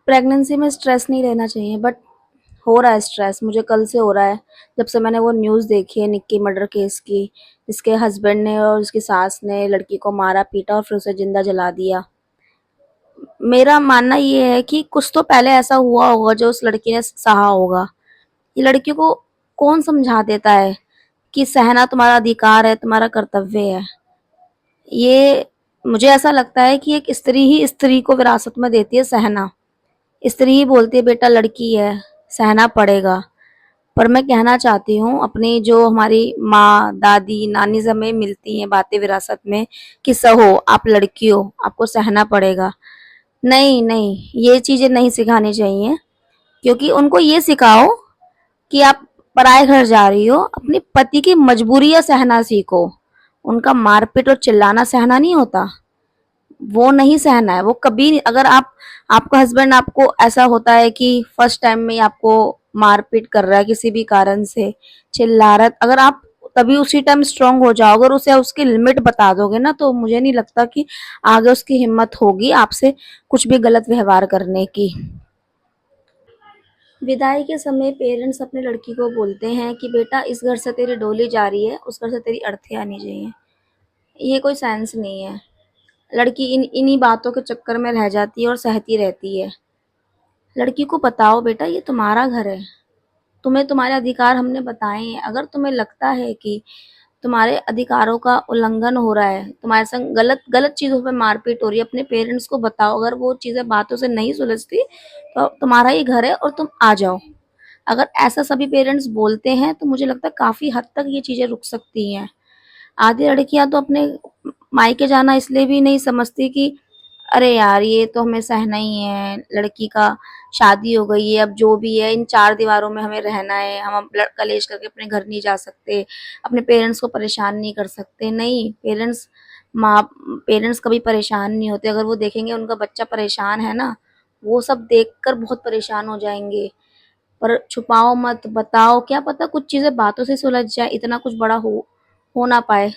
Pregnancy में stress नहीं लेना चाहिए, बट हो रहा है स्ट्रेस, मुझे कल से हो रहा है। जब से मैंने वो न्यूज़ देखी है निक्की मर्डर केस की, जिसके हस्बैंड ने और उसकी सास ने लड़की को मारा पीटा और फिर उसे जिंदा जला दिया। मेरा मानना ये है कि कुछ तो पहले ऐसा हुआ होगा जो उस लड़की ने सहा होगा। ये लड़की को कौन समझा देता है कि सहना तुम्हारा अधिकार है, तुम्हारा कर्तव्य है। ये मुझे ऐसा लगता है कि एक स्त्री ही स्त्री को विरासत में देती है सहना। स्त्री ही बोलती है बेटा लड़की है, सहना पड़ेगा। पर मैं कहना चाहती हूँ अपनी जो हमारी माँ दादी नानी से हमें मिलती हैं बातें विरासत में कि सहो, आप लड़की हो, आपको सहना पड़ेगा। नहीं नहीं, ये चीजें नहीं सिखानी चाहिए। क्योंकि उनको ये सिखाओ कि आप पराए घर जा रही हो, अपने पति की मजबूरियां सहना सीखो। उनका मारपीट और चिल्लाना सहना नहीं होता, वो नहीं सहना है। वो कभी नहीं, अगर आप आपका हस्बैंड आपको ऐसा होता है कि फर्स्ट टाइम में ही आपको मारपीट कर रहा है किसी भी कारण से, चिल्ला रहा है, अगर आप तभी उसी टाइम स्ट्रांग हो जाओगे और उसे उसकी लिमिट बता दोगे ना, तो मुझे नहीं लगता कि आगे उसकी हिम्मत होगी आपसे कुछ भी गलत व्यवहार करने की। विदाई के समय पेरेंट्स अपने लड़की को बोलते हैं कि बेटा इस घर से तेरी डोली जा रही है, उस घर से तेरी अर्थी आनी चाहिए। ये कोई सेंस नहीं है। लड़की इन्हीं बातों के चक्कर में रह जाती है और सहती रहती है। लड़की को बताओ बेटा ये तुम्हारा घर है, तुम्हें तुम्हारे अधिकार हमने बताए हैं। अगर तुम्हें लगता है कि तुम्हारे अधिकारों का उल्लंघन हो रहा है, तुम्हारे संग गलत गलत चीजों पे मारपीट हो रही है, अपने पेरेंट्स को बताओ। अगर वो चीजें बातों से नहीं सुलझती तो तुम्हारा ही घर है और तुम आ जाओ। अगर ऐसा सभी पेरेंट्स बोलते हैं तो मुझे लगता है काफी हद तक ये चीजें रुक सकती हैं। आधी लड़कियां तो अपने मायके जाना इसलिए भी नहीं समझती कि अरे यार ये तो हमें सहना ही है, लड़की का शादी हो गई है, अब जो भी है इन चार दीवारों में हमें रहना है, हम कलेश करके अपने घर नहीं जा सकते, अपने पेरेंट्स को परेशान नहीं कर सकते। नहीं, माँ पेरेंट्स कभी परेशान नहीं होते। अगर वो देखेंगे उनका बच्चा परेशान है ना, वो सब देखकर बहुत परेशान हो जाएंगे। पर छुपाओ मत, बताओ, क्या पता कुछ चीजें बातों से सुलझ जाए, इतना कुछ बड़ा हो ना पाए।